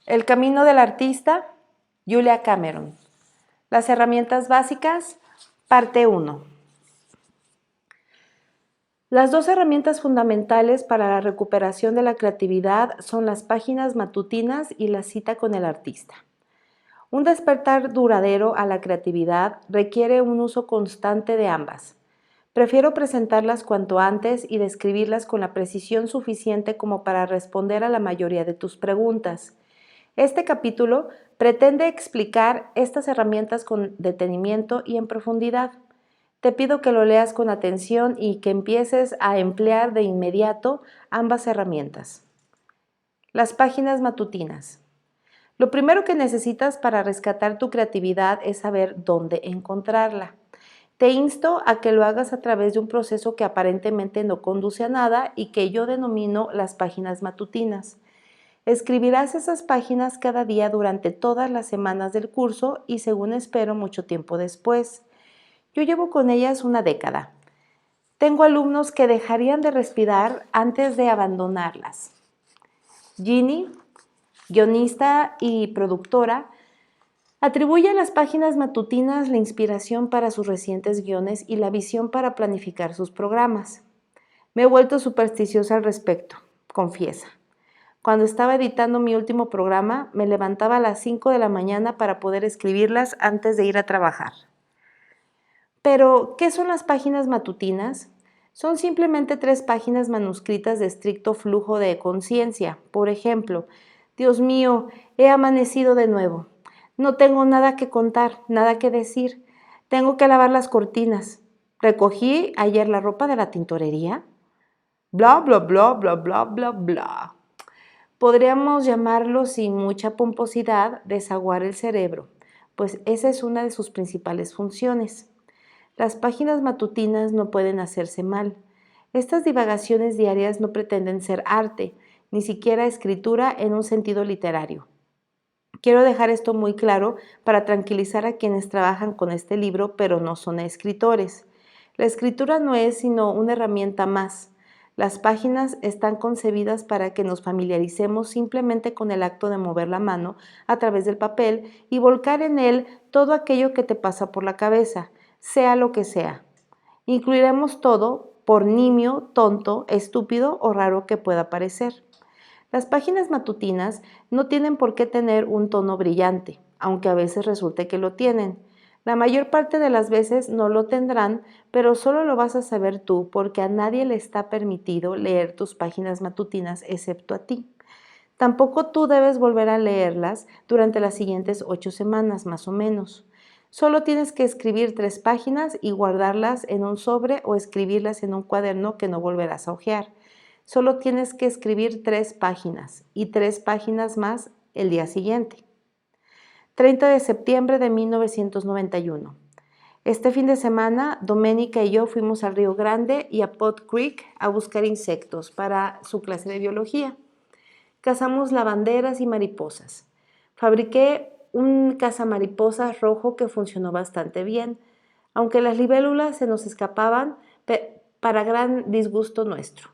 El camino del artista, Julia Cameron. Las herramientas básicas, parte 1. Las dos herramientas fundamentales para la recuperación de la creatividad son las páginas matutinas y la cita con el artista. Un despertar duradero a la creatividad requiere un uso constante de ambas. Prefiero presentarlas cuanto antes y describirlas con la precisión suficiente como para responder a la mayoría de tus preguntas. Este capítulo pretende explicar estas herramientas con detenimiento y en profundidad. Te pido que lo leas con atención y que empieces a emplear de inmediato ambas herramientas. Las páginas matutinas. Lo primero que necesitas para rescatar tu creatividad es saber dónde encontrarla. Te insto a que lo hagas a través de un proceso que aparentemente no conduce a nada y que yo denomino las páginas matutinas. Escribirás esas páginas cada día durante todas las semanas del curso y, según espero, mucho tiempo después. Yo llevo con ellas una década. Tengo alumnos que dejarían de respirar antes de abandonarlas. Ginny, guionista y productora, atribuye a las páginas matutinas la inspiración para sus recientes guiones y la visión para planificar sus programas. Me he vuelto supersticiosa al respecto, confiesa. Cuando estaba editando mi último programa, me levantaba a las 5 de la mañana para poder escribirlas antes de ir a trabajar. Pero, ¿qué son las páginas matutinas? Son simplemente 3 páginas manuscritas de estricto flujo de conciencia. Por ejemplo, Dios mío, he amanecido de nuevo. No tengo nada que contar, nada que decir. Tengo que lavar las cortinas. Recogí ayer la ropa de la tintorería. Bla, bla, bla, bla, bla, bla, bla. Podríamos llamarlo sin mucha pomposidad desaguar el cerebro, pues esa es una de sus principales funciones. Las páginas matutinas no pueden hacerse mal. Estas divagaciones diarias no pretenden ser arte, ni siquiera escritura en un sentido literario. Quiero dejar esto muy claro para tranquilizar a quienes trabajan con este libro, pero no son escritores. La escritura no es sino una herramienta más. Las páginas están concebidas para que nos familiaricemos simplemente con el acto de mover la mano a través del papel y volcar en él todo aquello que te pasa por la cabeza, sea lo que sea. Incluiremos todo, por nimio, tonto, estúpido o raro que pueda parecer. Las páginas matutinas no tienen por qué tener un tono brillante, aunque a veces resulte que lo tienen. La mayor parte de las veces no lo tendrán, pero solo lo vas a saber tú porque a nadie le está permitido leer tus páginas matutinas excepto a ti. Tampoco tú debes volver a leerlas durante las siguientes 8 semanas, más o menos. Solo tienes que escribir 3 páginas y guardarlas en un sobre o escribirlas en un cuaderno que no volverás a hojear. Solo tienes que escribir 3 páginas y 3 páginas más el día siguiente. 30 de septiembre de 1991. Este fin de semana, Doménica y yo fuimos al Río Grande y a Pot Creek a buscar insectos para su clase de biología. Cazamos lavanderas y mariposas. Fabriqué un cazamariposas rojo que funcionó bastante bien, aunque las libélulas se nos escapaban para gran disgusto nuestro.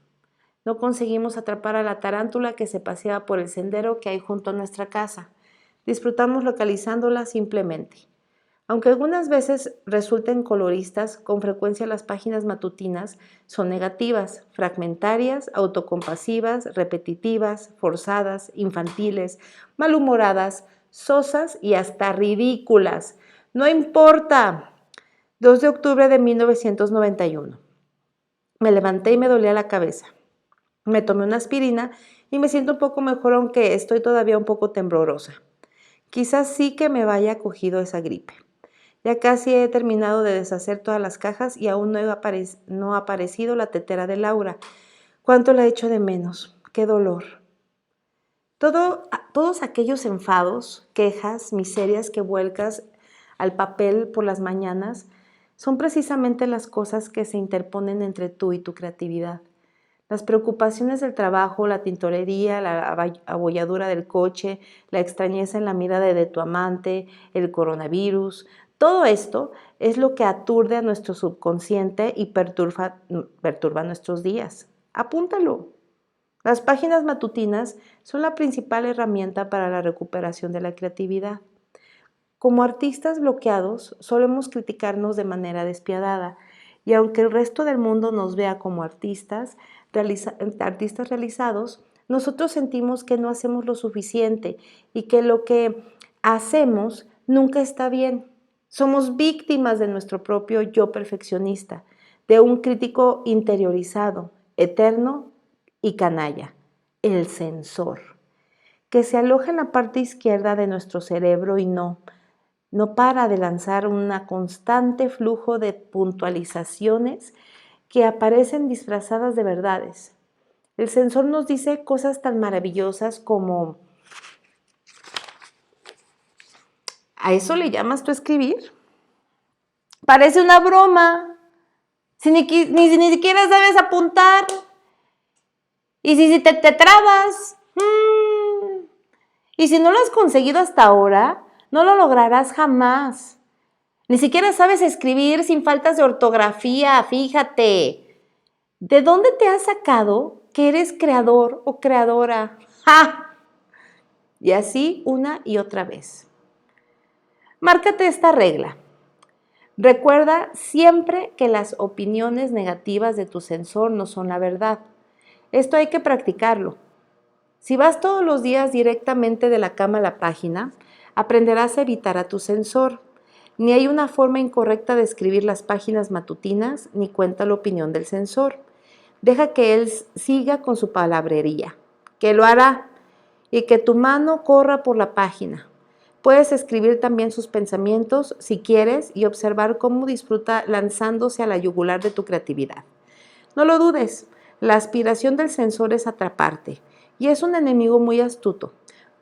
No conseguimos atrapar a la tarántula que se paseaba por el sendero que hay junto a nuestra casa. Disfrutamos localizándola simplemente. Aunque algunas veces resulten coloristas, con frecuencia las páginas matutinas son negativas, fragmentarias, autocompasivas, repetitivas, forzadas, infantiles, malhumoradas, sosas y hasta ridículas. No importa. 2 de octubre de 1991. Me levanté y me dolía la cabeza. Me tomé una aspirina y me siento un poco mejor, aunque estoy todavía un poco temblorosa. Quizás sí que me vaya cogido esa gripe. Ya casi he terminado de deshacer todas las cajas y aún no ha aparecido la tetera de Laura. ¿Cuánto la echo de menos? ¡Qué dolor! Todos aquellos enfados, quejas, miserias que vuelcas al papel por las mañanas son precisamente las cosas que se interponen entre tú y tu creatividad. Las preocupaciones del trabajo, la tintorería, la abolladura del coche, la extrañeza en la mirada de tu amante, el coronavirus, todo esto es lo que aturde a nuestro subconsciente y perturba nuestros días. Apúntalo. Las páginas matutinas son la principal herramienta para la recuperación de la creatividad. Como artistas bloqueados, solemos criticarnos de manera despiadada, y aunque el resto del mundo nos vea como artistas realizados, nosotros sentimos que no hacemos lo suficiente y que lo que hacemos nunca está bien. Somos víctimas de nuestro propio yo perfeccionista, de un crítico interiorizado, eterno y canalla, el censor, que se aloja en la parte izquierda de nuestro cerebro y no para de lanzar un constante flujo de puntualizaciones que aparecen disfrazadas de verdades. El censor nos dice cosas tan maravillosas como: ¿a eso le llamas tú escribir? Parece una broma. Si ni siquiera sabes apuntar. Y si te trabas. Y si no lo has conseguido hasta ahora, no lo lograrás jamás. Ni siquiera sabes escribir sin faltas de ortografía, fíjate. ¿De dónde te has sacado que eres creador o creadora? ¡Ja! Y así una y otra vez. Márcate esta regla. Recuerda siempre que las opiniones negativas de tu censor no son la verdad. Esto hay que practicarlo. Si vas todos los días directamente de la cama a la página, aprenderás a evitar a tu censor. Ni hay una forma incorrecta de escribir las páginas matutinas, ni cuenta la opinión del censor. Deja que él siga con su palabrería, que lo hará, y que tu mano corra por la página. Puedes escribir también sus pensamientos si quieres y observar cómo disfruta lanzándose a la yugular de tu creatividad. No lo dudes, la aspiración del censor es atraparte y es un enemigo muy astuto.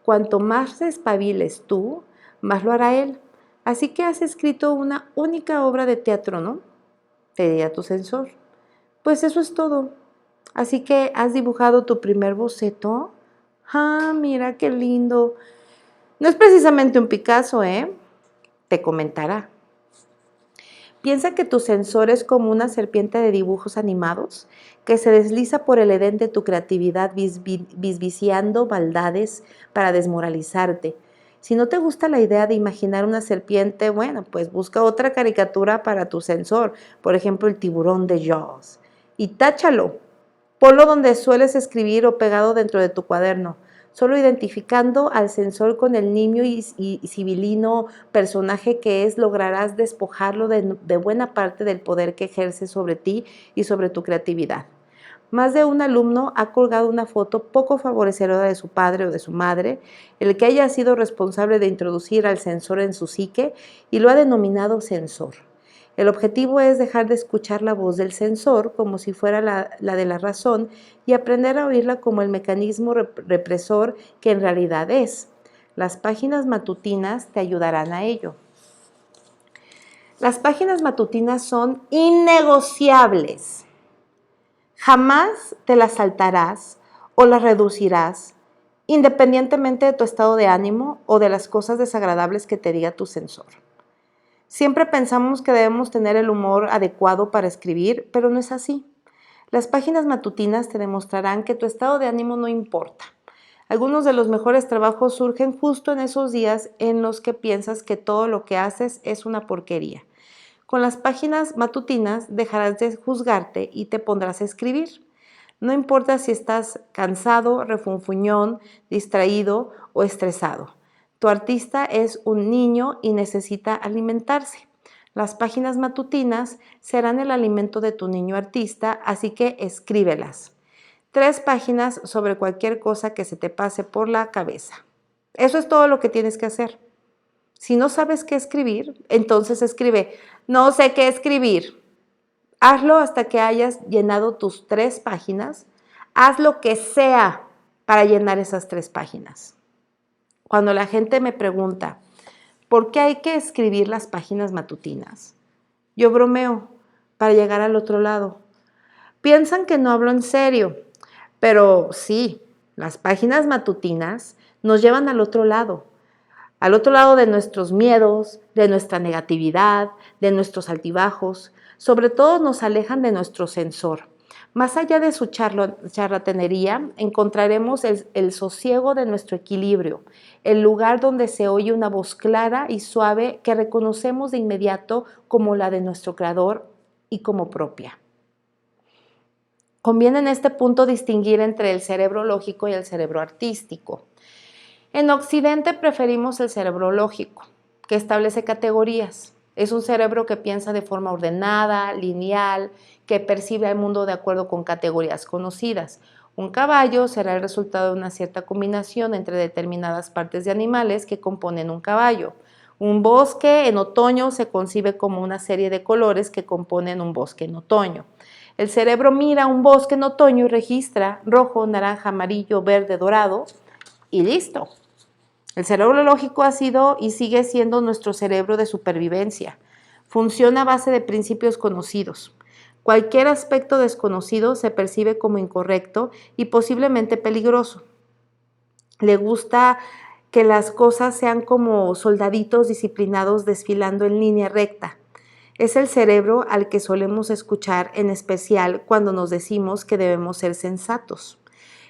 Cuanto más despabiles tú, más lo hará él. Así que has escrito una única obra de teatro, ¿no? Te diría tu censor. Pues eso es todo. Así que has dibujado tu primer boceto. Ah, mira qué lindo. No es precisamente un Picasso, ¿eh? Te comentará. Piensa que tu censor es como una serpiente de dibujos animados que se desliza por el edén de tu creatividad bisbiciando maldades para desmoralizarte. Si no te gusta la idea de imaginar una serpiente, bueno, pues busca otra caricatura para tu censor, por ejemplo el tiburón de Jaws, y táchalo. Ponlo donde sueles escribir o pegado dentro de tu cuaderno. Solo identificando al censor con el nimio y sibilino personaje que es, lograrás despojarlo de buena parte del poder que ejerce sobre ti y sobre tu creatividad. Más de un alumno ha colgado una foto poco favorecedora de su padre o de su madre, el que haya sido responsable de introducir al censor en su psique, y lo ha denominado censor. El objetivo es dejar de escuchar la voz del censor como si fuera la de la razón y aprender a oírla como el mecanismo represor que en realidad es. Las páginas matutinas te ayudarán a ello. Las páginas matutinas son innegociables. Jamás te las saltarás o las reducirás, independientemente de tu estado de ánimo o de las cosas desagradables que te diga tu censor. Siempre pensamos que debemos tener el humor adecuado para escribir, pero no es así. Las páginas matutinas te demostrarán que tu estado de ánimo no importa. Algunos de los mejores trabajos surgen justo en esos días en los que piensas que todo lo que haces es una porquería. Con las páginas matutinas dejarás de juzgarte y te pondrás a escribir. No importa si estás cansado, refunfuñón, distraído o estresado. Tu artista es un niño y necesita alimentarse. Las páginas matutinas serán el alimento de tu niño artista, así que escríbelas. 3 páginas sobre cualquier cosa que se te pase por la cabeza. Eso es todo lo que tienes que hacer. Si no sabes qué escribir, entonces escribe: no sé qué escribir. Hazlo hasta que hayas llenado tus 3 páginas. Haz lo que sea para llenar esas 3 páginas. Cuando la gente me pregunta, ¿por qué hay que escribir las páginas matutinas? Yo bromeo para llegar al otro lado. Piensan que no hablo en serio, pero sí, las páginas matutinas nos llevan al otro lado de nuestros miedos, de nuestra negatividad, de nuestros altibajos. Sobre todo nos alejan de nuestro censor, Más allá de su charlatanería, encontraremos el sosiego de nuestro equilibrio, el lugar donde se oye una voz clara y suave que reconocemos de inmediato como la de nuestro creador y como propia. Conviene en este punto distinguir entre el cerebro lógico y el cerebro artístico. En Occidente preferimos el cerebro lógico, que establece categorías. Es un cerebro que piensa de forma ordenada, lineal, que percibe al mundo de acuerdo con categorías conocidas. Un caballo será el resultado de una cierta combinación entre determinadas partes de animales que componen un caballo. Un bosque en otoño se concibe como una serie de colores que componen un bosque en otoño. El cerebro mira un bosque en otoño y registra rojo, naranja, amarillo, verde, dorado y listo. El cerebro lógico ha sido y sigue siendo nuestro cerebro de supervivencia. Funciona a base de principios conocidos. Cualquier aspecto desconocido se percibe como incorrecto y posiblemente peligroso. Le gusta que las cosas sean como soldaditos disciplinados desfilando en línea recta. Es el cerebro al que solemos escuchar, en especial cuando nos decimos que debemos ser sensatos.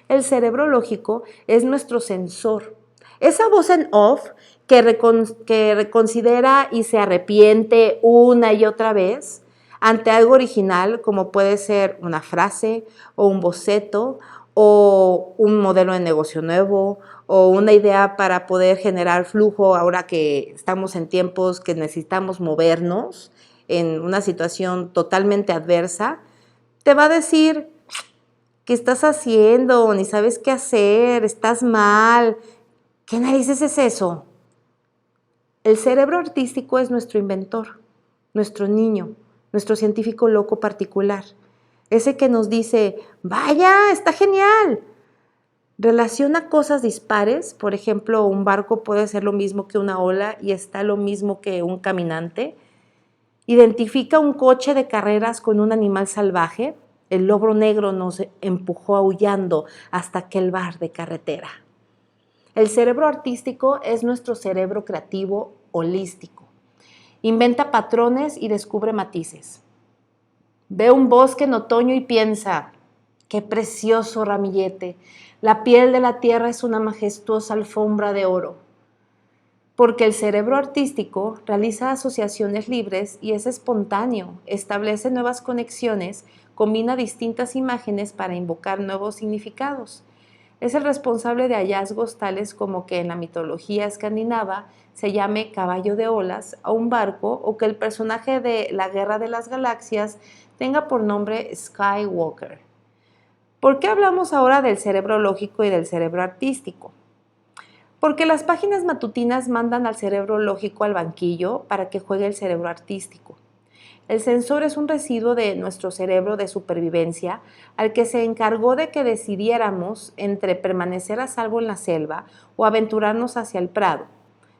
El cerebro lógico es nuestro sensor. Esa voz en off que reconsidera y se arrepiente una y otra vez ante algo original, como puede ser una frase o un boceto o un modelo de negocio nuevo o una idea para poder generar flujo ahora que estamos en tiempos que necesitamos movernos en una situación totalmente adversa, te va a decir: ¿qué estás haciendo? Ni sabes qué hacer, estás mal. ¿Qué narices es eso? El cerebro artístico es nuestro inventor, nuestro niño, nuestro científico loco particular. Ese que nos dice: vaya, está genial. Relaciona cosas dispares, por ejemplo, un barco puede ser lo mismo que una ola y está lo mismo que un caminante. Identifica un coche de carreras con un animal salvaje. El lobo negro nos empujó aullando hasta aquel bar de carretera. El cerebro artístico es nuestro cerebro creativo holístico. Inventa patrones y descubre matices. Ve un bosque en otoño y piensa: ¡qué precioso ramillete! La piel de la tierra es una majestuosa alfombra de oro. Porque el cerebro artístico realiza asociaciones libres y es espontáneo, establece nuevas conexiones, combina distintas imágenes para invocar nuevos significados. Es el responsable de hallazgos tales como que en la mitología escandinava se llame caballo de olas a un barco o que el personaje de la Guerra de las Galaxias tenga por nombre Skywalker. ¿Por qué hablamos ahora del cerebro lógico y del cerebro artístico? Porque las páginas matutinas mandan al cerebro lógico al banquillo para que juegue el cerebro artístico. El sensor es un residuo de nuestro cerebro de supervivencia al que se encargó de que decidiéramos entre permanecer a salvo en la selva o aventurarnos hacia el prado.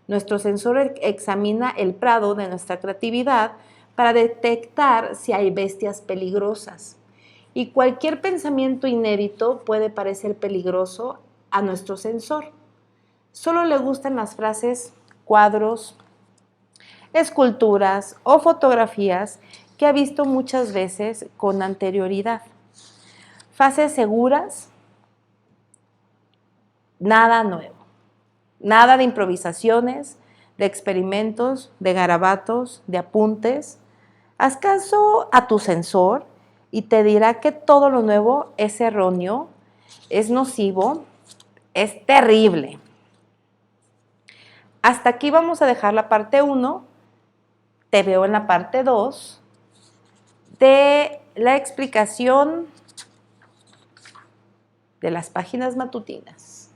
Nuestro sensor examina el prado de nuestra creatividad para detectar si hay bestias peligrosas. Y cualquier pensamiento inédito puede parecer peligroso a nuestro sensor. Solo le gustan las frases, cuadros, esculturas o fotografías que ha visto muchas veces con anterioridad. Fases seguras, nada nuevo. Nada de improvisaciones, de experimentos, de garabatos, de apuntes. Haz caso a tu sensor y te dirá que todo lo nuevo es erróneo, es nocivo, es terrible. Hasta aquí vamos a dejar la parte 1. Te veo en la parte 2 de la explicación de las páginas matutinas.